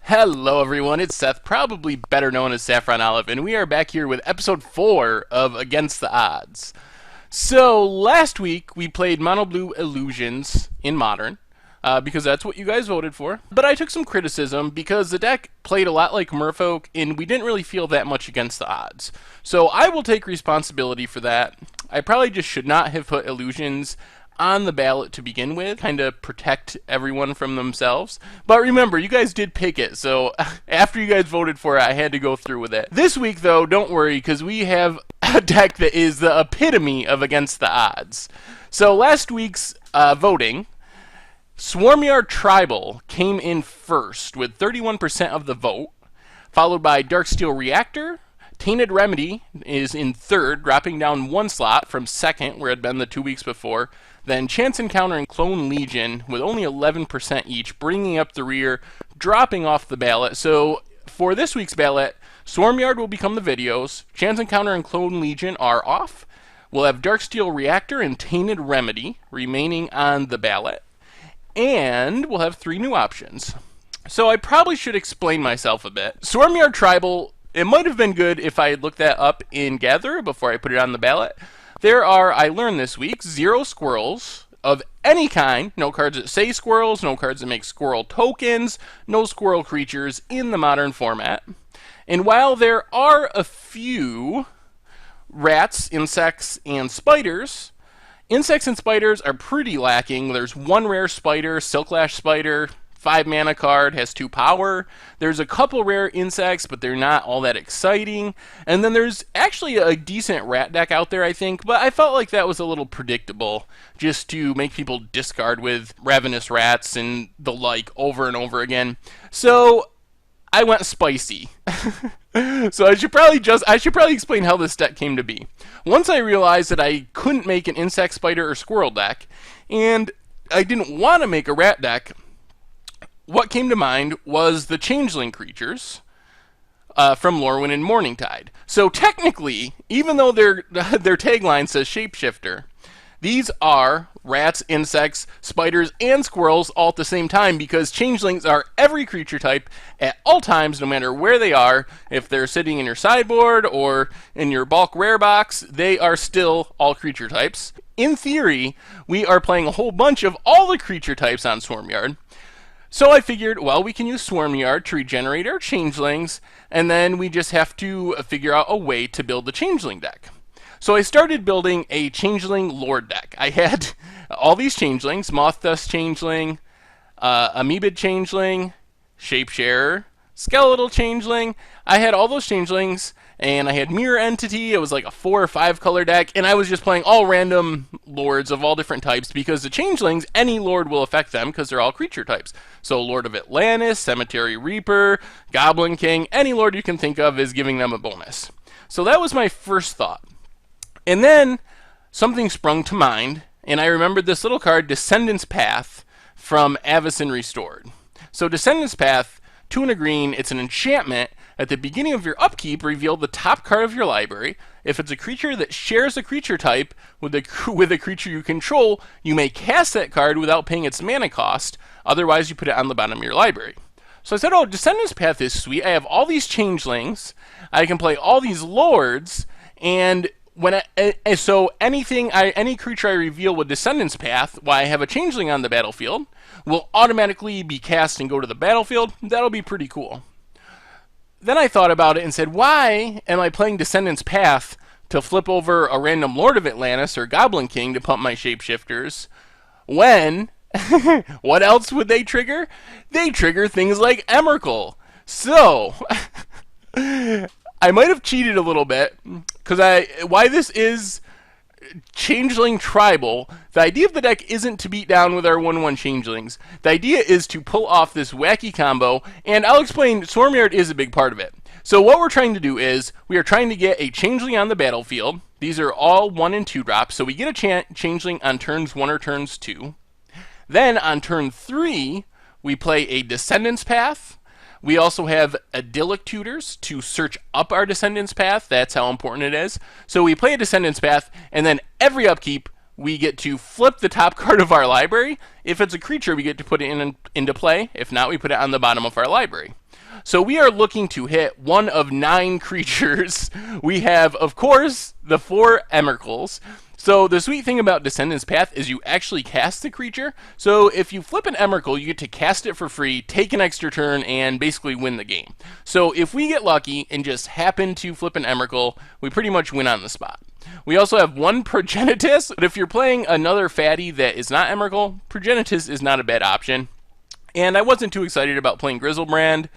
Hello everyone, it's Seth, probably better known as Saffron Olive, and we are back here with episode 4 of Against the Odds. So, last week we played Mono Blue Illusions in Modern, because that's what you guys voted for. But I took some criticism because the deck played a lot like Merfolk, and we didn't really feel that much against the odds. So I will take responsibility for that. I probably just should not have put Illusions on the ballot to begin with, kind of protect everyone from themselves. But remember, you guys did pick it, so after you guys voted for it, I had to go through with it. This week, though, don't worry, because we have a deck that is the epitome of Against the Odds. So last week's voting, Swarmyard Tribal came in first with 31% of the vote, followed by Darksteel Reactor. Tainted Remedy is in third, dropping down one slot from second, where it had been the 2 weeks before. Then Chance Encounter and Clone Legion with only 11% each, bringing up the rear, dropping off the ballot. So for this week's ballot, Swarmyard will become the videos. Chance Encounter and Clone Legion are off. We'll have Darksteel Reactor and Tainted Remedy remaining on the ballot. And we'll have 3 new options. So I probably should explain myself a bit. Swarmyard Tribal, it might have been good if I had looked that up in Gatherer before I put it on the ballot. There are, I learned this week, 0 squirrels of any kind. No cards that say squirrels, no cards that make squirrel tokens, no squirrel creatures in the modern format. And while there are a few rats, insects, and spiders, insects and spiders are pretty lacking. There's 1 rare spider, Silklash Spider, 5 mana card, has 2 power. There's a couple rare insects, but they're not all that exciting. And then there's actually a decent rat deck out there, I think, but I felt like that was a little predictable, just to make people discard with ravenous rats and the like over and over again. So I went spicy. So I should probably explain how this deck came to be. Once I realized that I couldn't make an insect, spider, or squirrel deck, and I didn't want to make a rat deck, what came to mind was the Changeling creatures from Lorwyn and Morningtide. So technically, even though their tagline says Shapeshifter, these are rats, insects, spiders, and squirrels all at the same time, because changelings are every creature type at all times, no matter where they are. If they're sitting in your sideboard or in your bulk rare box, they are still all creature types. In theory, we are playing a whole bunch of all the creature types on Swarmyard. So I figured, well, we can use Swarmyard to regenerate our changelings, and then we just have to figure out a way to build the changeling deck. So I started building a changeling lord deck. I had all these changelings: Moth Dust Changeling, Amoebid Changeling, Shapesharer, Skeletal Changeling. I had all those changelings, and I had Mirror Entity. It was like a 4 or 5 color deck, and I was just playing all random lords of all different types, because the changelings, any lord will affect them because they're all creature types. So Lord of Atlantis, Cemetery Reaper, Goblin King, any lord you can think of is giving them a bonus. So that was my first thought. And then something sprung to mind, and I remembered this little card, Descendant's Path, from Avacyn Restored. So Descendant's Path, 2 and a green, it's an enchantment. At the beginning of your upkeep, reveal the top card of your library. If it's a creature that shares a creature type with a creature you control, you may cast that card without paying its mana cost. Otherwise, you put it on the bottom of your library. So I said, oh, Descendant's Path is sweet. I have all these changelings. I can play all these lords, and so any creature I reveal with Descendant's Path, while I have a changeling on the battlefield, will automatically be cast and go to the battlefield. That'll be pretty cool. Then I thought about it and said, why am I playing Descendant's Path to flip over a random Lord of Atlantis or Goblin King to pump my shapeshifters, when what else would they trigger? They trigger things like Emrakul. So I might have cheated a little bit, because why this is Changeling Tribal, the idea of the deck isn't to beat down with our 1/1 Changelings. The idea is to pull off this wacky combo, and I'll explain, Swarmyard is a big part of it. So what we're trying to do is, we are trying to get a Changeling on the battlefield. These are all 1 and 2 drops, so we get a Changeling on turns 1 or turns 2. Then on turn 3, we play a Descendant's Path. We also have Idyllic Tutors to search up our Descendant's Path. That's how important it is. So we play a Descendant's Path, and then every upkeep, we get to flip the top card of our library. If it's a creature, we get to put it into play. If not, we put it on the bottom of our library. So we are looking to hit one of 9 creatures. We have, of course, the 4 Emeralds. So the sweet thing about Descendant's Path is you actually cast the creature. So if you flip an Emrakul, you get to cast it for free, take an extra turn, and basically win the game. So if we get lucky and just happen to flip an Emrakul, we pretty much win on the spot. We also have 1 Progenitus, but if you're playing another fatty that is not Emrakul, Progenitus is not a bad option. And I wasn't too excited about playing Grizzlebrand,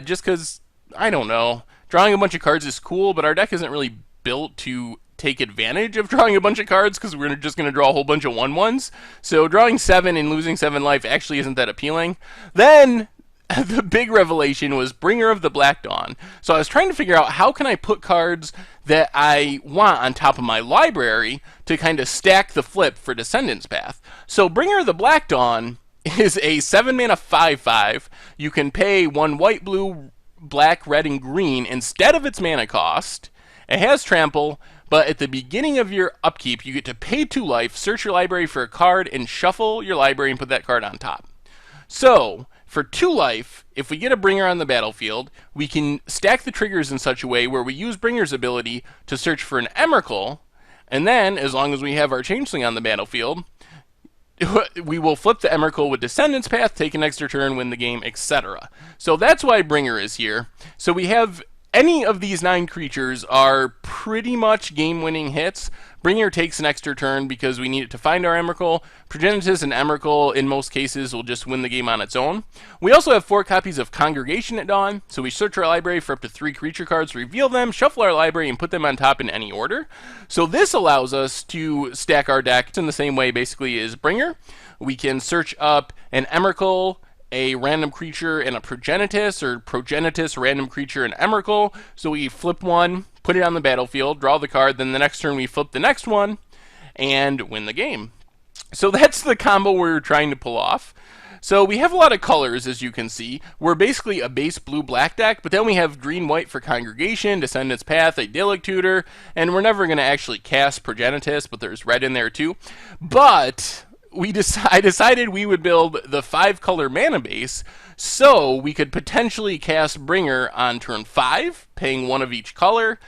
just because, I don't know, drawing a bunch of cards is cool, but our deck isn't really built to take advantage of drawing a bunch of cards because we're just going to draw a whole bunch of 1/1s. So drawing 7 and losing 7 life actually isn't that appealing. Then the big revelation was Bringer of the Black Dawn. So I was trying to figure out how can I put cards that I want on top of my library to kind of stack the flip for Descendant's Path. So Bringer of the Black Dawn is a 7-mana 5/5. You can pay 1 white, blue, black, red, and green instead of its mana cost. It has trample, but at the beginning of your upkeep, you get to pay 2 life, search your library for a card, and shuffle your library and put that card on top. So, for 2 life, if we get a Bringer on the battlefield, we can stack the triggers in such a way where we use Bringer's ability to search for an Emrakul, and then, as long as we have our Changeling on the battlefield, we will flip the Emrakul with Descendant's Path, take an extra turn, win the game, etc. So that's why Bringer is here. So we have any of these 9 creatures are pretty much game-winning hits. Bringer takes an extra turn because we need it to find our Emrakul. Progenitus and Emrakul, in most cases, will just win the game on its own. We also have 4 copies of Congregation at Dawn, so we search our library for up to 3 creature cards, reveal them, shuffle our library, and put them on top in any order. So this allows us to stack our deck in the same way, basically, as Bringer. We can search up an Emrakul, a random creature, and a Progenitus, or Progenitus, random creature, and Emrakul. So we flip one, put it on the battlefield, draw the card, then the next turn we flip the next one, and win the game. So that's the combo we're trying to pull off. So we have a lot of colors, as you can see. We're basically a base blue-black deck, but then we have green-white for Congregation, Descendant's Path, Idyllic Tutor, and we're never going to actually cast Progenitus, but there's red in there too. But I decided we would build the 5-color mana base so we could potentially cast Bringer on turn 5, paying 1 of each color,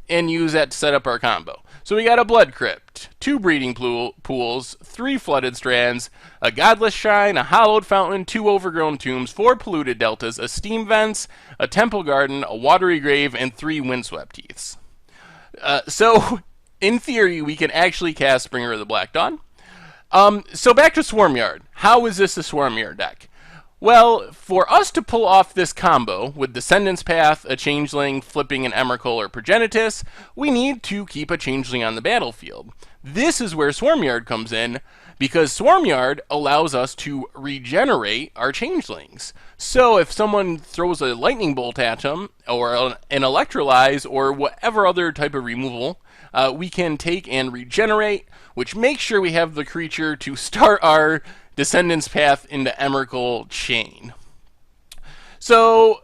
and use that to set up our combo. So we got a Blood Crypt, 2 Breeding Pools, 3 Flooded Strands, a Godless Shrine, a Hallowed Fountain, 2 Overgrown Tombs, 4 Polluted Deltas, a Steam Vents, a Temple Garden, a Watery Grave, and 3 Windswept Heaths. So, in theory, we can actually cast Bringer of the Black Dawn. So back to Swarmyard. How is this a Swarmyard deck? Well, for us to pull off this combo with Descendant's Path, a Changeling, flipping an Emrakul or Progenitus, we need to keep a Changeling on the battlefield. This is where Swarmyard comes in, because Swarmyard allows us to regenerate our Changelings. So if someone throws a Lightning Bolt at them, or an Electrolyze, or whatever other type of removal, we can take and regenerate, which makes sure we have the creature to start our Descendant's Path into Emrakul chain. So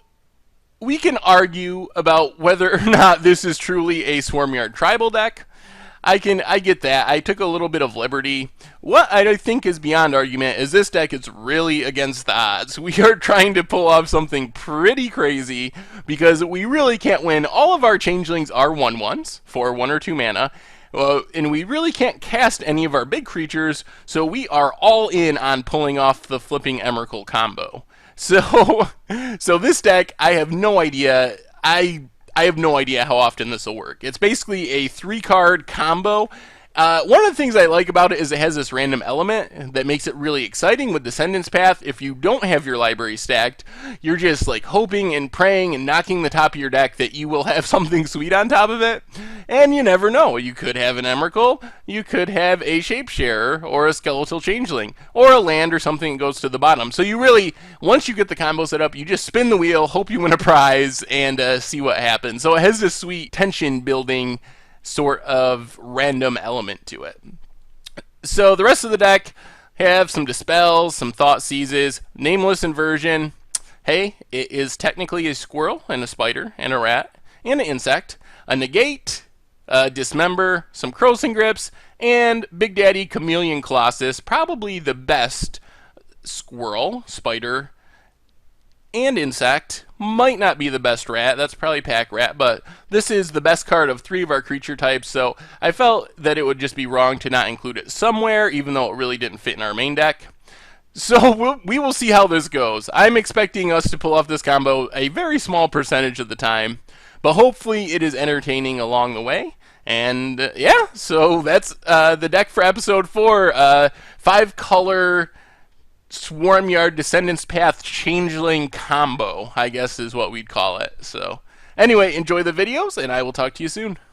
we can argue about whether or not this is truly a Swarmyard tribal deck. I get that. I took a little bit of liberty. What I think is beyond argument is this deck is really against the odds. We are trying to pull off something pretty crazy because we really can't win. All of our Changelings are 1/1s for 1 or 2 mana. And we really can't cast any of our big creatures, so we are all in on pulling off the flipping Emrakul combo. So this deck, I have no idea. I have no idea how often this will work. It's basically a 3-card combo. One of the things I like about it is it has this random element that makes it really exciting with Descendant's Path. If you don't have your library stacked, you're just like hoping and praying and knocking the top of your deck that you will have something sweet on top of it. And you never know. You could have an Emrakul, you could have a Shapesharer, or a Skeletal Changeling, or a land or something that goes to the bottom. So you really, once you get the combo set up, you just spin the wheel, hope you win a prize, and see what happens. So it has this sweet tension building sort of random element to it. So the rest of the deck have some Dispels, some Thought Seizes, Nameless Inversion. Hey, it is technically a squirrel and a spider and a rat and an insect. A Negate, Dismember, some Crossing Grips, and Big Daddy Chameleon Colossus, probably the best squirrel, spider, and Insect. Might not be the best rat, that's probably Pack Rat, but this is the best card of 3 of our creature types, so I felt that it would just be wrong to not include it somewhere, even though it really didn't fit in our main deck. So we will see how this goes. I'm expecting us to pull off this combo a very small percentage of the time, but hopefully it is entertaining along the way. And yeah, so that's the deck for episode 4. 5-color Swarmyard Descendants Path Changeling combo, I guess is what we'd call it. So anyway, enjoy the videos, and I will talk to you soon.